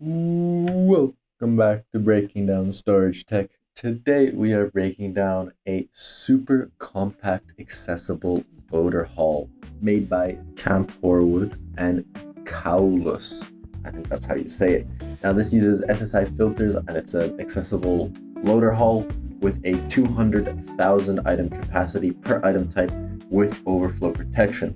Welcome back to Breaking Down Storage Tech. Today we are breaking down a super compact, accessible loader haul made by Camp Horwood and Koalus. I think that's how you say it. Now this uses SSI filters and it's an accessible loader haul with a 200,000 item capacity per item type with overflow protection.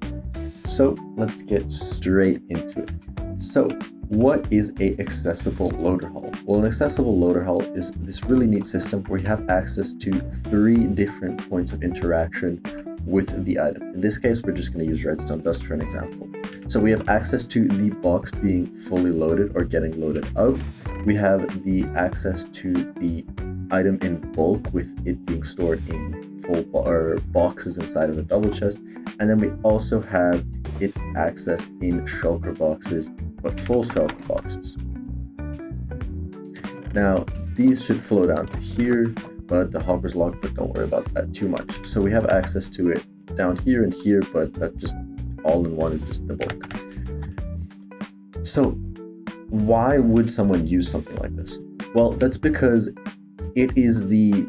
So let's get straight into it. So what is a accessible loader haul? Well, an accessible loader haul is this really neat system where you have access to 3 different points of interaction with the item. In this case, we're just going to use redstone dust for an example. So we have access to the box being fully loaded or getting loaded out. We have the access to the item in bulk with it being stored in full boxes inside of a double chest. And then we also have it accessed in shulker boxes, but full shulker boxes. Now, these should flow down to here, but the hopper's locked, but don't worry about that too much. So we have access to it down here and here, but that just all in one is just the bulk. So why would someone use something like this? Well, that's because it is the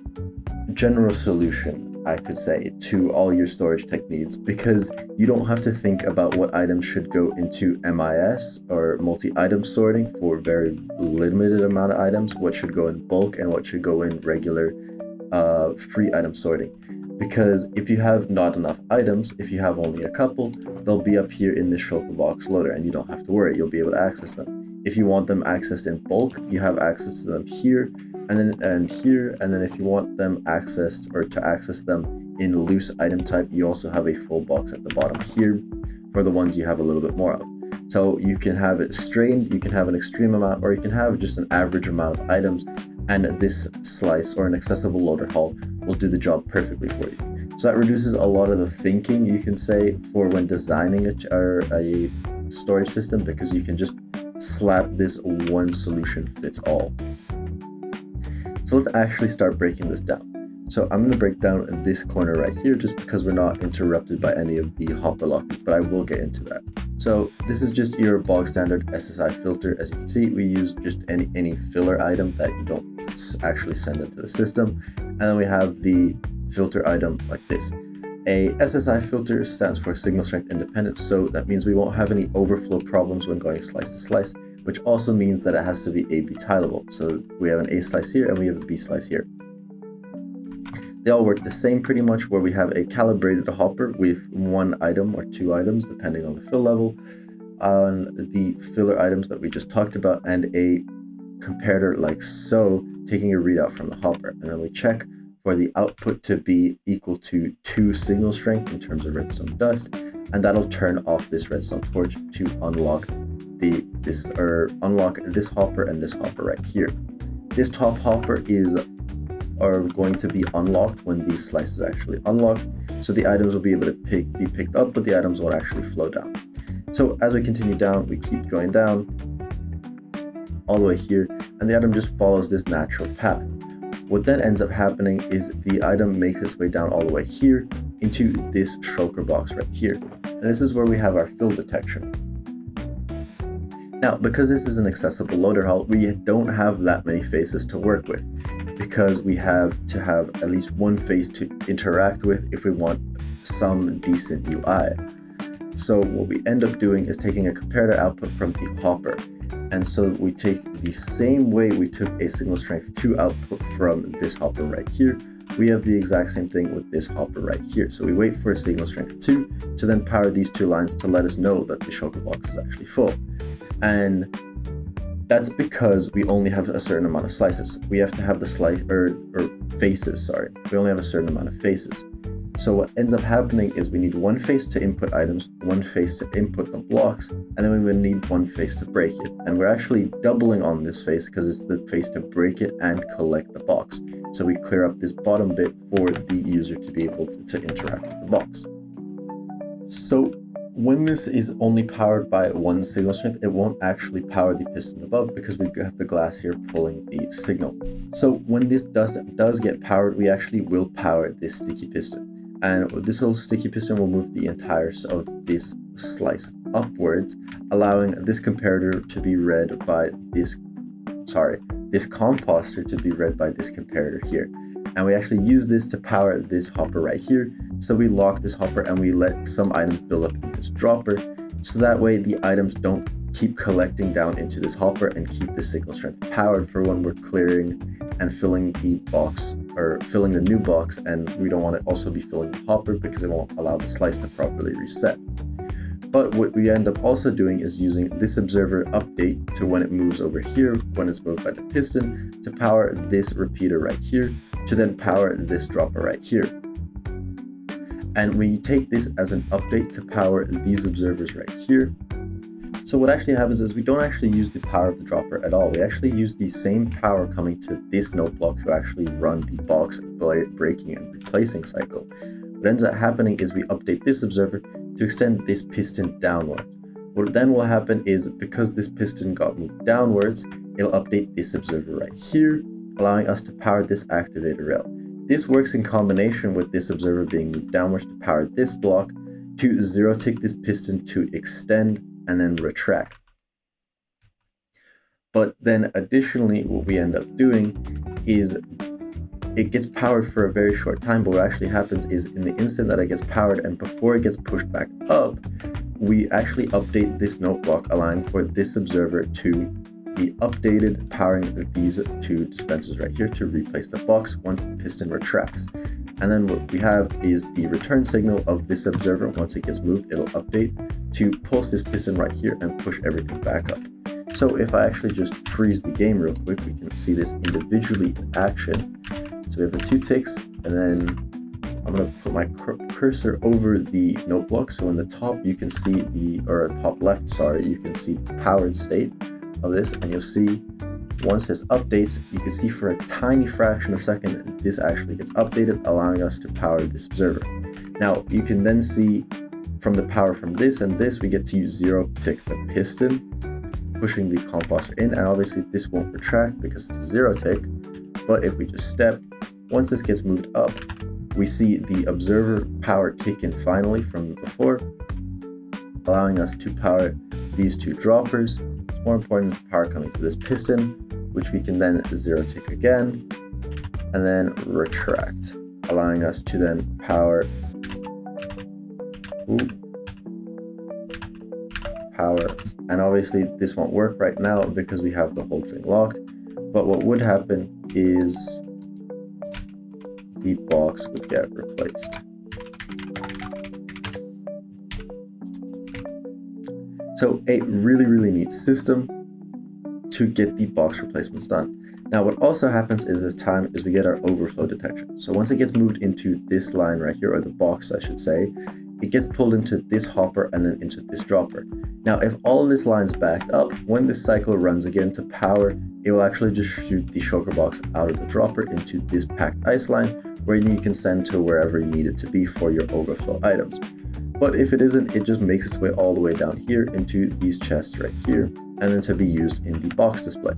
general solution, I could say, to all your storage tech needs, because you don't have to think about what items should go into MIS or multi-item sorting for very limited amount of items, what should go in bulk and what should go in regular free item sorting. Because if you have not enough items, if you have only a couple, they'll be up here in the shulker box loader and you don't have to worry, you'll be able to access them. If you want them accessed in bulk, you have access to them here and here, and then if you want them accessed or to access them in loose item type, you also have a full box at the bottom here for the ones you have a little bit more of. So you can have it strained, you can have an extreme amount, or you can have just an average amount of items, and this slice or an accessible loader haul will do the job perfectly for you. So that reduces a lot of the thinking, you can say, for when designing a storage system, because you can just slap this one solution fits all. So let's actually start breaking this down. So I'm going to break down this corner right here just because we're not interrupted by any of the hopper locking, but I will get into that. So this is just your bog standard SSI filter. As you can see, we use just any filler item that you don't actually send into the system. And then we have the filter item like this. A SSI filter stands for signal strength independent, so that means we won't have any overflow problems when going slice to slice, which also means that it has to be A/B tileable. So we have an A slice here and we have a B slice here. They all work the same pretty much, where we have a calibrated hopper with 1 item or 2 items depending on the fill level on the filler items that we just talked about, and a comparator like so, taking a readout from the hopper, and then we check for the output to be equal to 2 signal strength in terms of redstone dust, and that'll turn off this redstone torch to unlock this hopper and this hopper right here. This top hopper are going to be unlocked when these slices actually unlock, so the items will be able to be picked up, but the items won't actually flow down. So as we continue down, we keep going down all the way here, and the item just follows this natural path. What then ends up happening is the item makes its way down all the way here into this shulker box right here. And this is where we have our fill detection. Now, because this is an accessible loader haul, we don't have that many faces to work with, because we have to have at least one face to interact with if we want some decent UI. So what we end up doing is taking a comparator output from the hopper. And so we take the same way we took a signal strength 2 output from this hopper right here. We have the exact same thing with this hopper right here. So we wait for a signal strength 2 to then power these 2 lines to let us know that the shulker box is actually full. And that's because we only have a certain amount of slices. We have to have the slice or faces, sorry. We only have a certain amount of faces. So what ends up happening is we need 1 face to input items, 1 face to input the blocks, and then we would need 1 face to break it. And we're actually doubling on this face because it's the face to break it and collect the box. So we clear up this bottom bit for the user to be able to interact with the box. So when this is only powered by 1 signal strength, it won't actually power the piston above because we have the glass here pulling the signal. So when this does get powered, we actually will power this sticky piston. And this whole sticky piston will move the entire of this slice upwards, allowing this comparator to be read by this this composter to be read by this comparator here. And we actually use this to power this hopper right here. So we lock this hopper and we let some items build up in this dropper. So that way the items don't keep collecting down into this hopper and keep the signal strength powered for when we're clearing and filling the box, or filling the new box, and we don't want to also be filling the hopper because it won't allow the slice to properly reset. But what we end up also doing is using this observer update to when it moves over here, when it's moved by the piston, to power this repeater right here, to then power this dropper right here. And we take this as an update to power these observers right here. So what actually happens is we don't actually use the power of the dropper at all. We actually use the same power coming to this note block to actually run the box breaking and replacing cycle. What ends up happening is we update this observer to extend this piston downward. What then will happen is, because this piston got moved downwards, it'll update this observer right here, allowing us to power this activator rail. This works in combination with this observer being moved downwards to power this block, to zero tick this piston to extend and then retract. But then additionally, what we end up doing is it gets powered for a very short time, but what actually happens is in the instant that it gets powered and before it gets pushed back up, we actually update this note block, allowing for this observer to be updated, powering these two dispensers right here to replace the box once the piston retracts. And then what we have is the return signal of this observer. Once it gets moved, it'll update to pulse this piston right here and push everything back up. So if I actually just freeze the game real quick, we can see this individually in action. So we have the 2 ticks, and then I'm going to put my cursor over the note block. So in the top, you can see top left, you can see the powered state of this, and you'll see once this updates, you can see for a tiny fraction of a second, this actually gets updated, allowing us to power this observer. Now, you can then see from the power from this and this, we get to use 0 tick the piston, pushing the composter in, and obviously this won't retract because it's a 0 tick. But if we just step, once this gets moved up, we see the observer power kick in finally from before, allowing us to power these 2 droppers. What's more important is the power coming to this piston, which we can then 0 tick again, and then retract, allowing us to then power, and obviously this won't work right now because we have the whole thing locked, but what would happen is the box would get replaced. So a really neat system to get the box replacements done. Now what also happens is we get our overflow detection. So once it gets moved into this line right here, or the box I should say, it gets pulled into this hopper and then into this dropper. Now if all of this line's backed up, when this cycle runs again to power, it will actually just shoot the shulker box out of the dropper into this packed ice line, where you can send to wherever you need it to be for your overflow items. But if it isn't, it just makes its way all the way down here into these chests right here, and then to be used in the box display.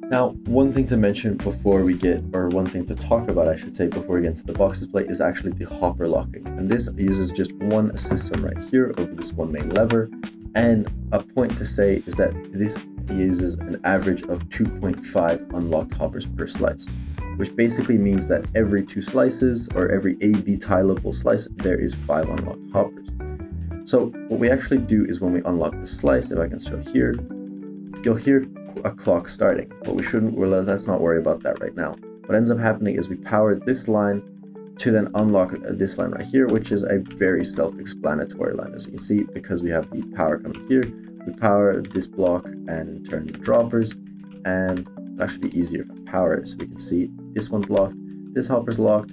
Now, one thing to mention before we get, or one thing to talk about, I should say, before we get into the box display is actually the hopper locking. And this uses just one system right here over this one main lever. And a point to say is that this uses an average of 2.5 unlocked hoppers per slice, which basically means that every 2 slices, or every A-B tileable slice, there is 5 unlocked hoppers. So what we actually do is when we unlock the slice, if I can show here, you'll hear a clock starting, but let's not worry about that right now. What ends up happening is we power this line to then unlock this line right here, which is a very self-explanatory line, as you can see, because we have the power coming here. We power this block and in turn the droppers, and that should be easier if I power it. So we can see this one's locked, this hopper's locked,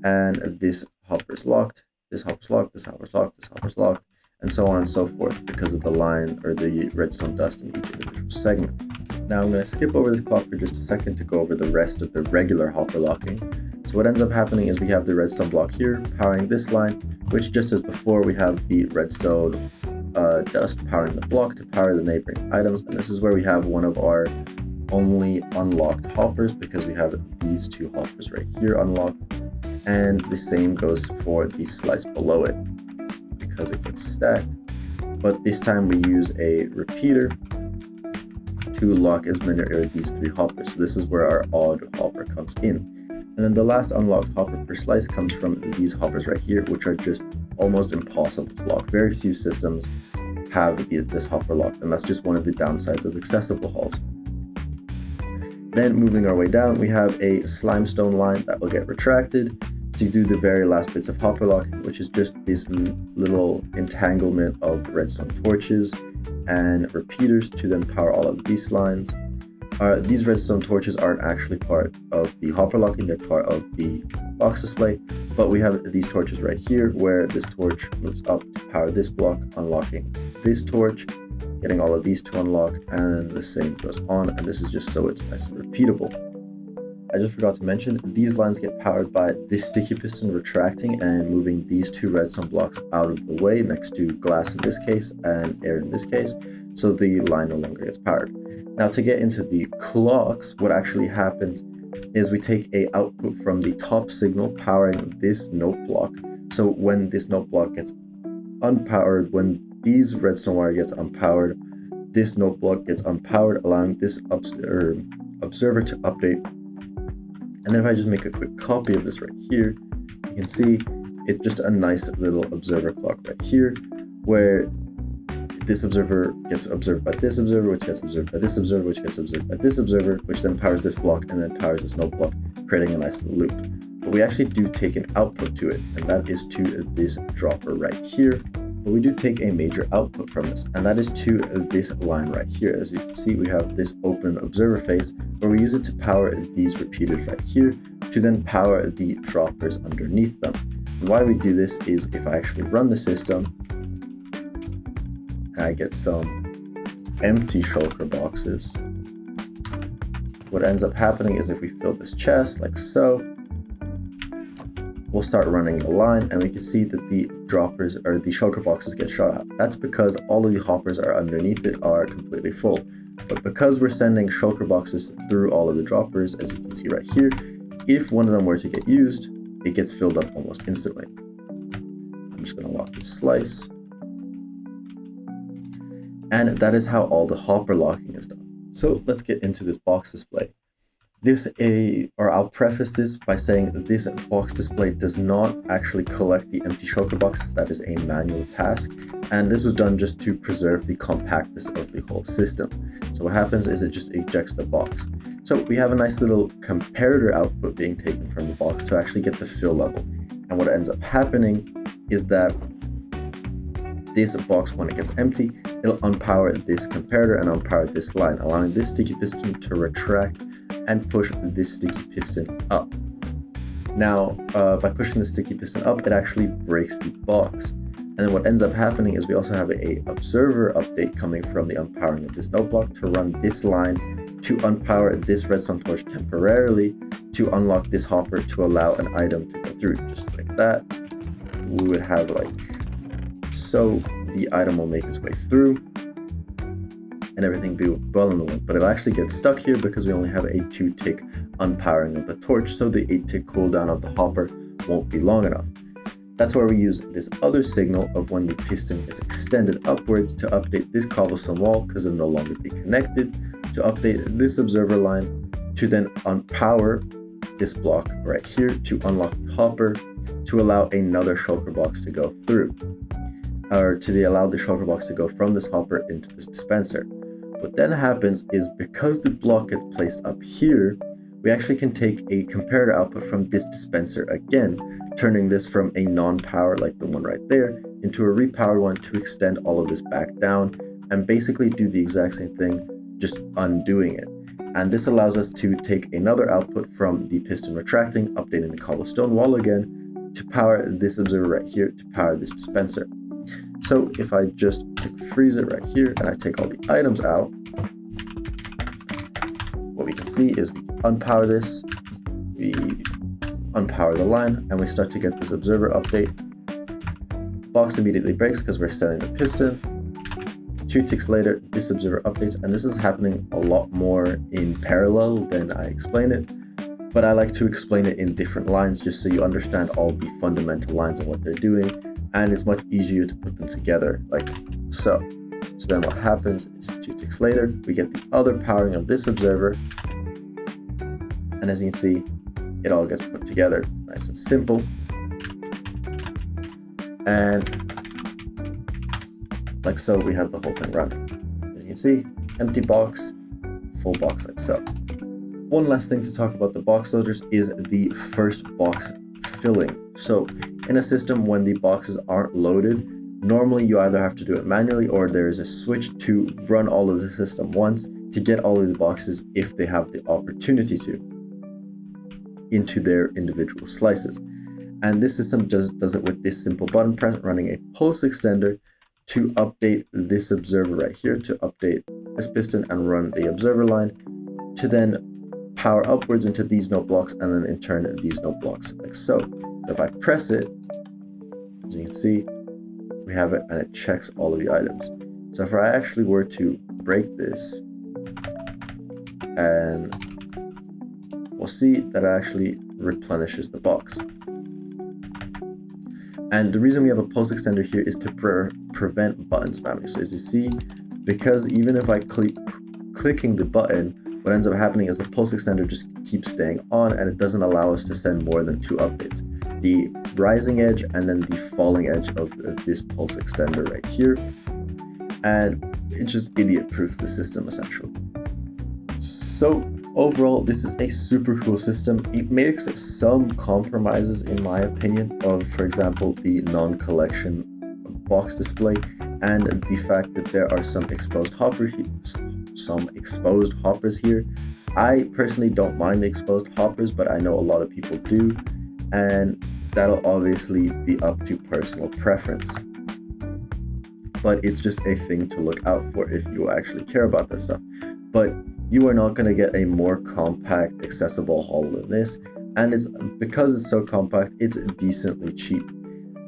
and this hopper's locked, this hopper's locked, this hopper's locked, this hopper's locked, and so on and so forth because of the line or the redstone dust in each individual segment. Now I'm going to skip over this clock for just a second to go over the rest of the regular hopper locking. So what ends up happening is we have the redstone block here powering this line, which just as before we have the redstone dust powering the block to power the neighboring items, and this is where we have one of our only unlocked hoppers because we have these 2 hoppers right here unlocked, and the same goes for the slice below it because it gets stacked. But this time we use a repeater to lock as many of these 3 hoppers. So this is where our odd hopper comes in. And then the last unlocked hopper per slice comes from these hoppers right here, which are just almost impossible to lock. Very few systems have this hopper locked, and that's just one of the downsides of accessible halls. Then moving our way down, we have a slimestone line that will get retracted to do the very last bits of hopper locking, which is just this little entanglement of redstone torches and repeaters to then power all of these lines. These redstone torches aren't actually part of the hopper locking, they're part of the box display, but we have these torches right here where this torch moves up to power this block, unlocking this torch, getting all of these to unlock, and the same goes on, and this is just so it's nice and repeatable. I just forgot to mention, these lines get powered by this sticky piston retracting and moving these 2 redstone blocks out of the way next to glass in this case and air in this case, so the line no longer gets powered. Now to get into the clocks, what actually happens is we take a output from the top signal powering this note block. So when this note block gets unpowered, when these redstone wire gets unpowered, this note block gets unpowered, allowing this observer to update. And then if I just make a quick copy of this right here, you can see it's just a nice little observer clock right here, where this observer gets observed by this observer, which gets observed by this observer, which gets observed by this observer, which then powers this block and then powers this note block, creating a nice little loop. But we actually do take an output to it, and that is to this dropper right here. But we do take a major output from this, and that is to this line right here. As you can see, we have this open observer face where we use it to power these repeaters right here to then power the droppers underneath them. And why we do this is if I actually run the system, I get some empty shulker boxes. What ends up happening is if we fill this chest like so, we'll start running the line and we can see that the droppers or the shulker boxes get shot out. That's because all of the hoppers are underneath it are completely full. But because we're sending shulker boxes through all of the droppers, as you can see right here, if one of them were to get used, it gets filled up almost instantly. I'm just going to lock this slice. And that is how all the hopper locking is done. So let's get into this box display. I'll preface this by saying this box display does not actually collect the empty shulker boxes. That is a manual task, and this was done just to preserve the compactness of the whole system. So what happens is it just ejects the box. So we have a nice little comparator output being taken from the box to actually get the fill level. And what ends up happening is that this box, when it gets empty, it'll unpower this comparator and unpower this line, allowing this sticky piston to retract and push this sticky piston up. Now, by pushing the sticky piston up, it actually breaks the box. And then what ends up happening is we also have a observer update coming from the unpowering of this note block to run this line to unpower this redstone torch temporarily to unlock this hopper to allow an item to go through, just like that. We would have like so, the item will make its way through and everything be well in the wind, but it'll actually get stuck here because we only have a 2-tick unpowering of the torch, so the 8-tick cooldown of the hopper won't be long enough. That's where we use this other signal of when the piston gets extended upwards to update this cobblestone wall because it'll no longer be connected, to update this observer line, to then unpower this block right here to unlock the hopper to allow another shulker box to go through. Or to allow the shulker box to go from this hopper into this dispenser. What then happens is because the block gets placed up here, we actually can take a comparator output from this dispenser again, turning this from a non-power like the one right there into a repowered one to extend all of this back down and basically do the exact same thing, just undoing it. And this allows us to take another output from the piston retracting, updating the cobblestone wall again to power this observer right here to power this dispenser. So if I just freeze it right here and I take all the items out, what we can see is we unpower this, we unpower the line, and we start to get this observer update. Box immediately breaks because we're setting the piston. 2 ticks later, this observer updates, and this is happening a lot more in parallel than I explain it, but I like to explain it in different lines just so you understand all the fundamental lines and what they're doing. And it's much easier to put them together like so. So then what happens is 2 ticks later, we get the other powering of this observer. And as you can see, it all gets put together nice and simple. And like so, we have the whole thing running. As you can see, empty box, full box like so. One last thing to talk about the box loaders is the first box filling. So in a system, when the boxes aren't loaded, normally you either have to do it manually or there is a switch to run all of the system once to get all of the boxes, if they have the opportunity to, into their individual slices. And this system does it with this simple button press, running a pulse extender to update this observer right here, to update this piston and run the observer line, to then power upwards into these note blocks, and then in turn these note blocks like so. If I press it, as you can see, we have it and it checks all of the items. So if I actually were to break this, and we'll see that it actually replenishes the box. And the reason we have a pulse extender here is to prevent button spamming. So as you see, because even if I clicking the button, what ends up happening is the pulse extender just keeps staying on, and it doesn't allow us to send more than 2 updates. The rising edge and then the falling edge of this pulse extender right here. And it just idiot-proofs the system essentially. So overall, this is a super cool system. It makes some compromises, in my opinion, of, for example, the non-collection box display and the fact that there are some exposed hoppers here. I personally don't mind the exposed hoppers, but I know a lot of people do, and that'll obviously be up to personal preference. But it's just a thing to look out for if you actually care about that stuff. But you are not going to get a more compact, accessible hull than this, and because it's so compact, it's decently cheap.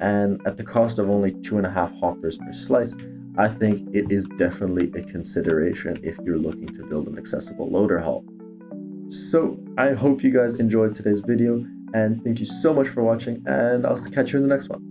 And at the cost of only 2.5 hoppers per slice, I think it is definitely a consideration if you're looking to build an accessible loader hull. So I hope you guys enjoyed today's video, and thank you so much for watching, and I'll catch you in the next one.